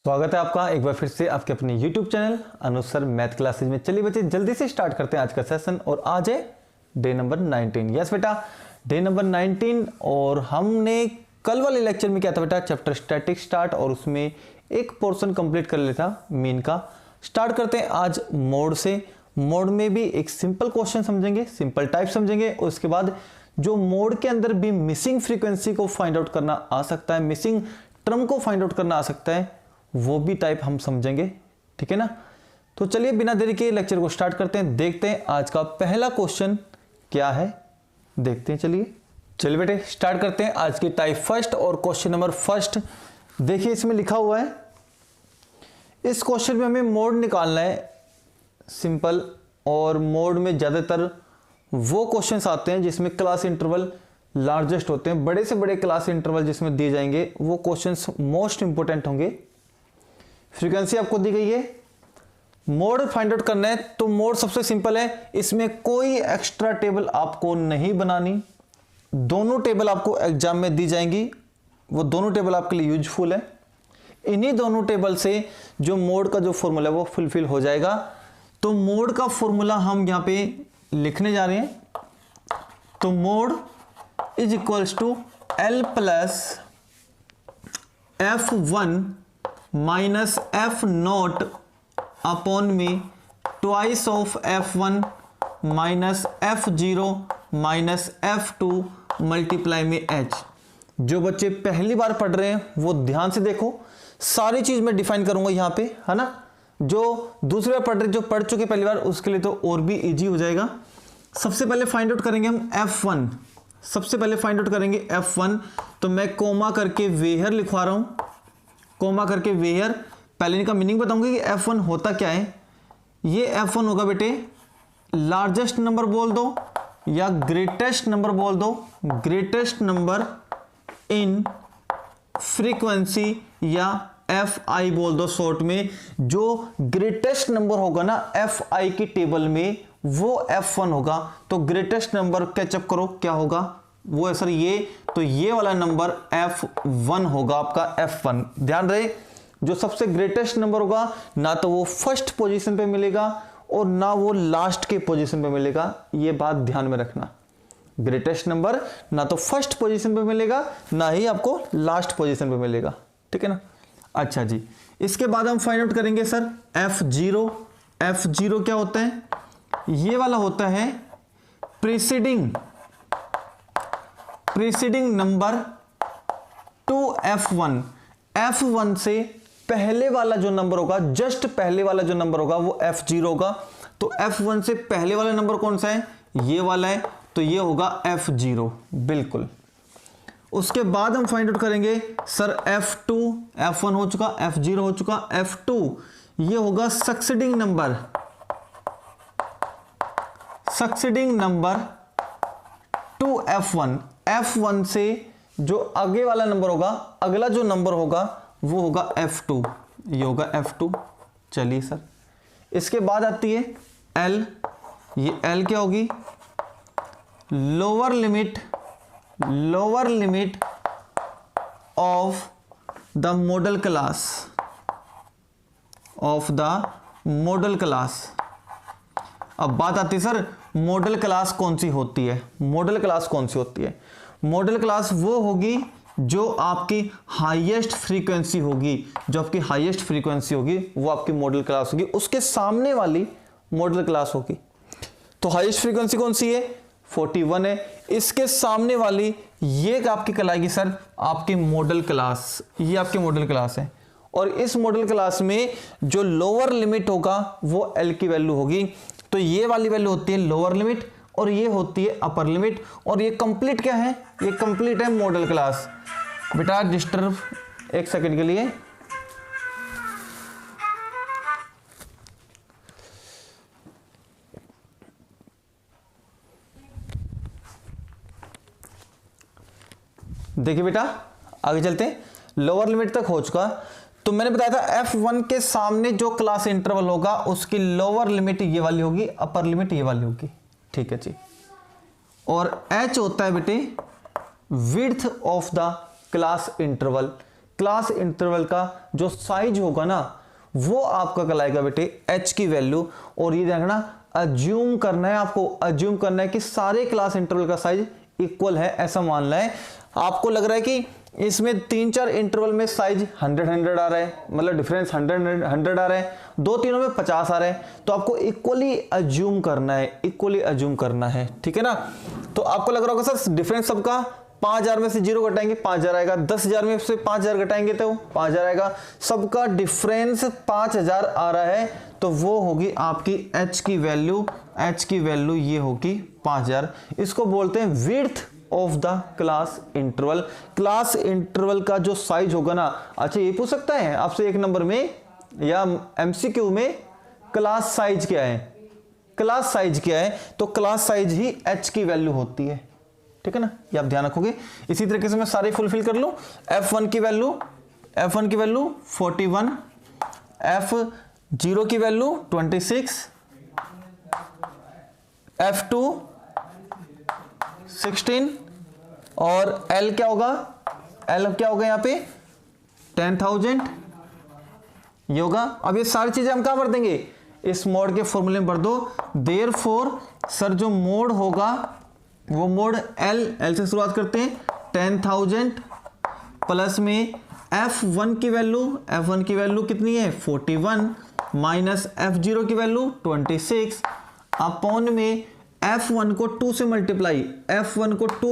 स्वागत है आपका एक बार फिर से आपके अपने YouTube चैनल अनुज सर मैथ क्लासेज में। चलिए बच्चे जल्दी से स्टार्ट करते हैं आज का सेशन और आज है डे नंबर 19। यस बेटा, डे नंबर 19। और हमने कल वाले लेक्चर में क्या था बेटा, चैप्टर स्टैटिक स्टार्ट, और उसमें एक पोर्शन कंप्लीट कर लिया था मीन का। स्टार्ट करते हैं आज मोड से। मोड में भी एक सिंपल क्वेश्चन समझेंगे, सिंपल टाइप समझेंगे, और उसके बाद जो मोड के अंदर भी मिसिंग फ्रीक्वेंसी को फाइंड आउट करना आ सकता है, मिसिंग टर्म को फाइंड आउट करना आ सकता है, वो भी टाइप हम समझेंगे। ठीक है ना। तो चलिए बिना देरी के लेक्चर को स्टार्ट करते हैं। देखते हैं आज का पहला क्वेश्चन क्या है, देखते हैं। चलिए बेटे स्टार्ट करते हैं आज की टाइप फर्स्ट और क्वेश्चन नंबर फर्स्ट। देखिए इसमें लिखा हुआ है, इस क्वेश्चन में हमें मोड निकालना है सिंपल, और मोड में ज्यादातर वो क्वेश्चंस आते हैं जिसमें क्लास इंटरवल लार्जेस्ट होते हैं। बड़े से बड़े क्लास इंटरवल जिसमें दिए जाएंगे वो क्वेश्चंस मोस्ट इंपोर्टेंट होंगे। फ्रीक्वेंसी आपको दी गई है, मोड फाइंड आउट करना है। तो मोड सबसे सिंपल है, इसमें कोई एक्स्ट्रा टेबल आपको नहीं बनानी। दोनों टेबल आपको एग्जाम में दी जाएंगी, वो दोनों टेबल आपके लिए यूजफुल है। इन्हीं दोनों टेबल से जो मोड का जो फॉर्मूला है वो फुलफिल हो जाएगा। तो मोड का फॉर्मूला हम यहां पे लिखने जा रहे हैं। तो mode is equals to L plus F1 minus F0 upon में twice of F1 minus F0 minus F2 multiply में H। जो बच्चे पहली बार पढ़ रहे हैं वो ध्यान से देखो, सारी चीज मैं डिफाइन करूंगा यहाँ पे, है ना। जो दूसरी बार पढ़ रहे, जो पढ़ चुके पहली बार, उसके लिए तो और भी इजी हो जाएगा। सबसे पहले फाइंड आउट करेंगे हम F1। सबसे पहले फाइंड आउट करेंगे F1। तो मैं कोमा करके वेयर लिखवा रहा हूं, कोमा करके वेयर। पहले इनका मीनिंग बताऊंगा कि F1 होता क्या है। ये F1 होगा बेटे लार्जेस्ट नंबर बोल दो या ग्रेटेस्ट नंबर बोल दो, ग्रेटेस्ट नंबर इन फ्रीक्वेंसी या Fi बोल दो शॉर्ट में। जो ग्रेटेस्ट नंबर होगा ना Fi की टेबल में वो F1 होगा। तो ग्रेटेस्ट नंबर कैचअप करो क्या होगा वो है सर ये, तो ये वाला नंबर F1 होगा आपका F1। ध्यान रहे, जो सबसे ग्रेटेस्ट नंबर होगा ना तो वो फर्स्ट पोजीशन पे मिलेगा और ना वो लास्ट के पोजीशन पे मिलेगा। ये बात ध्यान में रखना, ग्रेटेस्ट नंबर ना तो फर्स्ट पोजीशन पे मिलेगा ना ही आपको लास्ट पोजीशन पे मिलेगा। ठीक है ना। अच्छा जी, इसके बाद हम फाइंड आउट करेंगे सर F0। F0 क्या होता है, ये वाला होता है preceding number two F1। F1 से पहले वाला जो नंबर होगा, जस्ट पहले वाला जो नंबर होगा वो F0 होगा। तो F1 से पहले वाला नंबर कौन सा है, ये वाला है, तो ये होगा F0 बिल्कुल। उसके बाद हम फाइंड आउट करेंगे सर F2। F1 हो चुका, F0 हो चुका, F2 ये होगा succeeding number two F1। F1 से जो आगे वाला नंबर होगा, अगला जो नंबर होगा वो होगा F2, ये होगा F2। चलिए सर, इसके बाद आती है L। ये L क्या होगी, lower limit of the model class. अब बात आती है सर मॉडल क्लास कौन सी होती है। मॉडल क्लास वो होगी जो आपकी हाईएस्ट फ्रीक्वेंसी होगी, वो आपकी मॉडल क्लास होगी। उसके सामने वाली मॉडल क्लास होगी। तो हाईएस्ट फ्रीक्वेंसी कौन सी है, 41 है। इसके सामने वाली ये आपकी कहलाएगी सर आपकी मॉडल क्लास, ये आपकी मॉडल क्लास है। और इस मॉडल क्लास में जो लोअर लिमिट होगा वो L की वैल्यू होगी। तो ये वाली वैल्यू होती है लोअर लिमिट और ये होती है अपर लिमिट। और ये कंप्लीट क्या है, ये कंप्लीट है मॉडल क्लास। बेटा डिस्टर्ब एक सेकंड के लिए। देखिए बेटा आगे चलते हैं, लोअर लिमिट तक हो चुका। तो मैंने बताया था F1 के सामने जो क्लास इंटरवल होगा उसकी लोअर लिमिट ये वाली होगी, अपर लिमिट ये वाली होगी। ठीक है जी। और H होता है बेटे width of the class interval. Class interval का जो साइज होगा ना वो आपका कहलाएगा बेटे h की वैल्यू। और ये देखना अज्यूम करना है, आपको अज्यूम करना है कि सारे क्लास इंटरवल का साइज इक्वल है, ऐसा मान लें। आपको लग रहा है कि इसमें 3-4 इंटरवल में साइज 100 आ रहा है, मतलब डिफरेंस 100 आ रहा है, 2-3 में 50 आ रहा है, तो आपको इक्वली अज्यूम करना है, इक्वली अज्यूम करना है, ठीक है ना। तो आपको लग रहा होगा सर डिफरेंस सबका 5000 में से 0 घटाएंगे 5000 आएगा, 10,000 में से 5000 घटाएंगे तो 5000 आएगा, सबका डिफरेंस 5000 आ रहा है, तो वो होगी आपकी h की वैल्यू, h की वैल्यू ये होगी 5000। इसको बोलते हैं width of the class interval. Class interval का जो साइज होगा ना, अच्छा ये पूछ सकता है आपसे एक नंबर में या एमसीक्यू में, क्लास साइज क्या है, क्लास साइज क्या है, तो क्लास साइज ही h की वैल्यू होती है, ठीक है ना, ये आप ध्यान रखोगे। इसी तरीके से मैं सारे फुलफिल कर लूं। f1 की वैल्यू 41, f0 की वैल्यू 26, f2 16 और L क्या होगा, L क्या होगा यहाँ पे 10,000 ये होगा। अब ये सारी चीजें हम कहां भर देंगे, इस मोड के फॉर्मूले में भर दो। देयरफॉर सर जो मोड होगा वो मोड L से शुरुआत करते हैं, 10,000 प्लस में f1 की वैल्यू कितनी है 41 माइनस f0 की वैल्यू 26 अपॉन में f1 को 2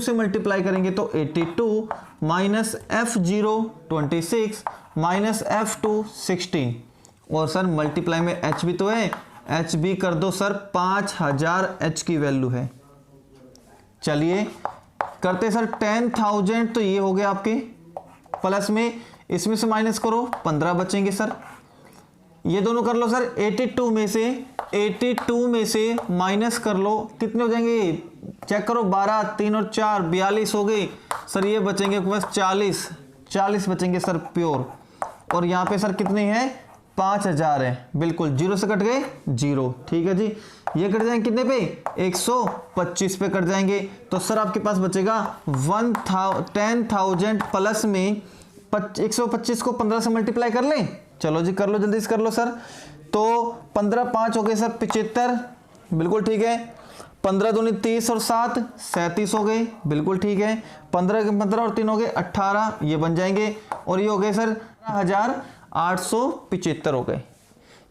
से मल्टीप्लाई करेंगे तो 82 माइनस f0 26 माइनस f2 16 और सर मल्टीप्लाई में h भी तो है, h भी कर दो सर 5000 h की वैल्यू है। चलिए करते सर 10,000 तो ये हो गया आपके, प्लस में इसमें से माइनस करो 15 बचेंगे सर, ये दोनों कर लो सर 82 में से माइनस कर लो, कितने हो जाएंगे चेक करो, 12 3 और 4 42 हो गए सर, ये बचेंगे बस 40 बचेंगे सर प्योर। और यहाँ पे सर कितने हैं 5000 है, बिल्कुल 0 से कट गए 0, ठीक है जी। ये कट जाएंगे कितने पे 125 पे कट जाएंगे, तो सर आपके पास बचेगा 10,000 प्लस में 125 को 15 से मल्टीप्लाई कर लें, चलो जी कर लो जल्दी से कर लो सर। तो 15 5 हो गए सर 75, बिल्कुल ठीक है। 15 दूनी 30 और 7 37 हो गए, बिल्कुल ठीक है। 15 और 3 हो गए 18, ये बन जाएंगे। और ये हो गए सर 1875 हो गए,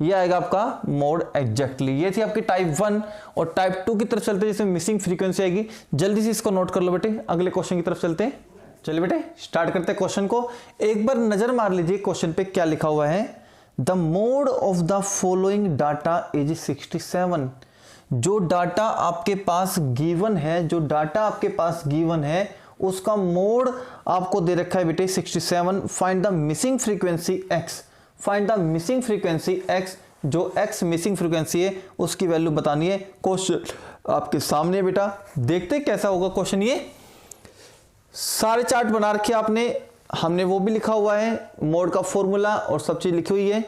ये आएगा आपका मोड एग्जैक्टली। ये थी आपकी टाइप 1। और टाइप 2 की तरफ चलते हैं जिसमें मिसिंग फ्रीक्वेंसी आएगी, जल्दी से इसको नोट कर लो बेटे, अगले क्वेश्चन की तरफ चलते हैं। चलिए बेटे स्टार्ट करते हैं क्वेश्चन को। एक बार नजर मार लीजिए क्वेश्चन पे क्या लिखा हुआ है, the mode of the following data is 67। जो डाटा आपके पास गिवन है, उसका मोड आपको दे रखा है बेटे 67। Find the missing frequency x, जो x मिसिंग फ्रीक्वेंसी है उसकी वैल्यू बतानी है। क्वेश्चन आपके सामने बेटा, देखते कैसा होगा क्वेश्चन। ये सारे चार्ट बना रखे आपने, हमने वो भी लिखा हुआ है, मोड का फॉर्मूला और सब चीज लिखी हुई है।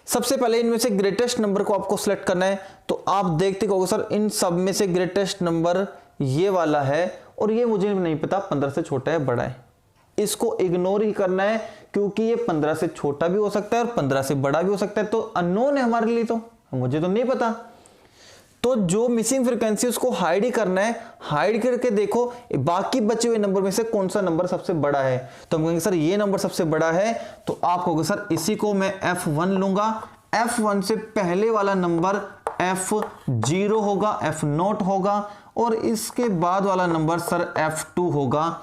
सबसे पहले इनमें से ग्रेटेस्ट नंबर को आपको सिलेक्ट करना है, तो आप देखते कहोगे सर इन सब में से ग्रेटेस्ट नंबर ये वाला है, और ये मुझे नहीं पता 15 से छोटा है बड़ा है, इसको इग्नोर ही करना है, क्योंकि ये 15 से छोटा भी हो सकता है और 15 से बड़ा भी हो सकता है, तो अननोन है हमारे लिए, तो मुझे तो नहीं पता। तो जो मिसिंग फ्रीक्वेंसी उसको हाइड ही करना है, हाइड करके देखो बाकी बचे हुए नंबर में से कौन सा नंबर सबसे बड़ा है। तो हम कहेंगे सर ये नंबर सबसे बड़ा है, तो आप कहोगे सर इसी को मैं f1 लूंगा। f1 से पहले वाला नंबर f0 होगा, f0 होगा, और इसके बाद वाला नंबर सर f2 होगा।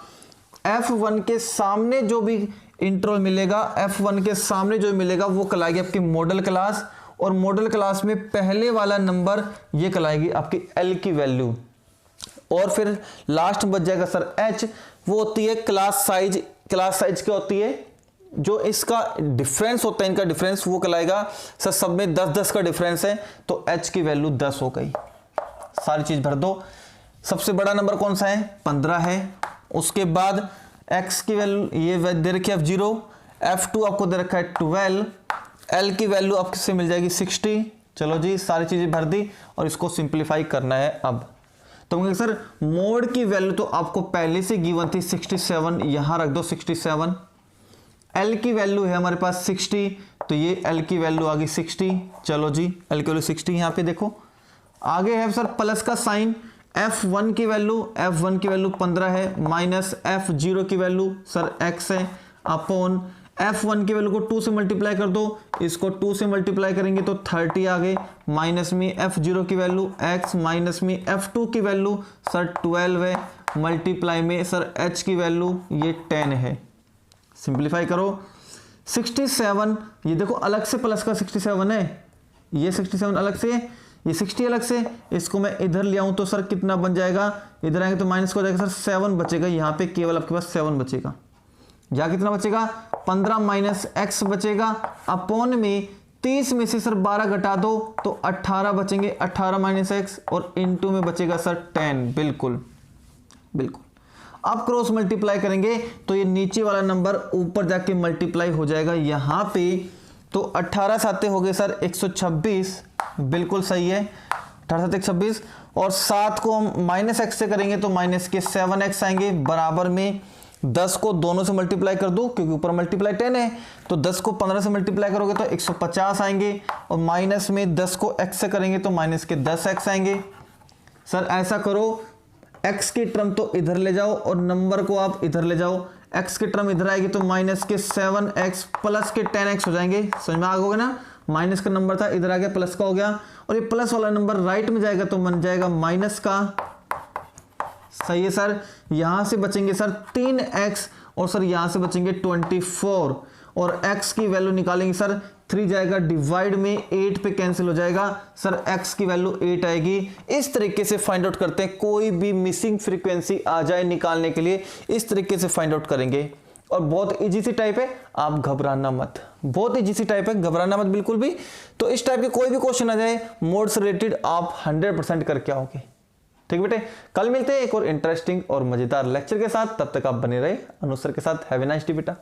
f1 के सामने जो भी इंटरवल मिलेगा, f1 के सामने जो मिलेगा वो कहलाएगी आपकी मॉडल क्लास, और मॉडल क्लास में पहले वाला नंबर ये कहलाएगी आपकी L की वैल्यू। और फिर लास्ट बच जाएगा सर H, वो होती है क्लास साइज। क्लास साइज क्या होती है, जो इसका डिफरेंस होता है, इनका डिफरेंस वो कहलाएगा सर, सब में 10-10 का डिफरेंस है, तो H की वैल्यू 10 हो गई। सारी चीज भर दो। सबसे बड़ा नंबर कौन सा है 15 है। उसके बाद x की वैल्यू ये दे रखी है f0, f2 आपको दे रखा है 12, L की वैल्यू आपसे मिल जाएगी 60। चलो जी सारी चीजें भर दी और इसको सिंप्लीफाई करना है। अब तो सर मोड की वैल्यू तो आपको पहले से गिवन थी 67, यहां रख दो 67। L की वैल्यू है हमारे पास 60, तो ये L की वैल्यू आ गई 60। चलो जी L की वैल्यू 60, यहाँ पे देखो आगे है सर प्लस का साइन, F1 की वैल्यू 15 है, माइनस F0 की वैल्यू सर x है, अपॉन F1 की वैल्यू को 2 से मल्टीप्लाई कर दो, इसको 2 से मल्टीप्लाई करेंगे तो 30 आ गए, माइनस में F0 की वैल्यू x, माइनस में F2 की वैल्यू सर 12 है, मल्टीप्लाई में सर h की वैल्यू ये 10 है। सिंप्लीफाई करो 67, ये देखो अलग से प्लस का 67 है, ये 67 अलग से, ये 60 अलग से, इसको मैं इधर ले आऊं तो सर कितना बन जाएगा, इधर आएंगे तो माइनस को हो जाएगा सर 7 बचेगा, यहाँ पे केवल आपके पास 7 बचेगा। यहाँ कितना बचेगा 15 माइनस एक्स बचेगा, अपॉन में 30 में से सर 12 घटा दो तो 18 बचेंगे, 18 माइनस एक्स, और इनटू में बचेगा सर 10। बिल्कुल बिल्कुल। अब क्रॉस मल्टीप्लाई करेंगे तो ये नीचे वाला नंबर ऊपर जाके मल्टीप्लाई हो जाएगा यहाँ पे, तो 18 साते हो गए सर 126, बिल्कुल सही है, 18 साते 126, और 7 को हम माइनस एक्स से करेंगे तो माइनस के 7x आएंगे, बराबर में 10 को दोनों से मल्टीप्लाई कर दो क्योंकि ऊपर मल्टीप्लाई 10 है, तो 10 को 15 से मल्टीप्लाई करोगे तो 150 आएंगे, और माइनस में 10 को x से करेंगे तो माइनस के 10x आएंगे। सर ऐसा करो, x की टर्म तो इधर ले जाओ और नंबर को आप इधर ले जाओ, x की टर्म इधर आएगी तो माइनस के 7x प्लस के 10x हो जाएंगे, समझ में आ गया ना, माइनस का नंबर था इधर आ गया प्लस का हो गया, और ये प्लस वाला नंबर राइट में जाएगा तो बन जाएगा माइनस का, सही है सर। यहां से बचेंगे सर 3x, और सर यहां से बचेंगे 24, और x की वैल्यू निकालेंगे सर, 3 जाएगा डिवाइड में, 8 पे कैंसिल हो जाएगा सर, x की वैल्यू 8 आएगी। इस तरीके से फाइंड आउट करते हैं, कोई भी मिसिंग फ्रीक्वेंसी आ जाए निकालने के लिए इस तरीके से फाइंड आउट करेंगे, और बहुत इजी सी टाइप है, आप घबराना मत, बहुत इजी सी टाइप है, घबराना मत बिल्कुल भी। तो इस टाइप के कोई भी क्वेश्चन आ जाए मोड से रिलेटेड आप 100% करके आओगे। ठीक बेटे, कल मिलते हैं एक और इंटरेस्टिंग और मजेदार लेक्चर के साथ, तब तक आप बने रहे अनुज सर के साथ। हैव ए नाइस डे बेटा।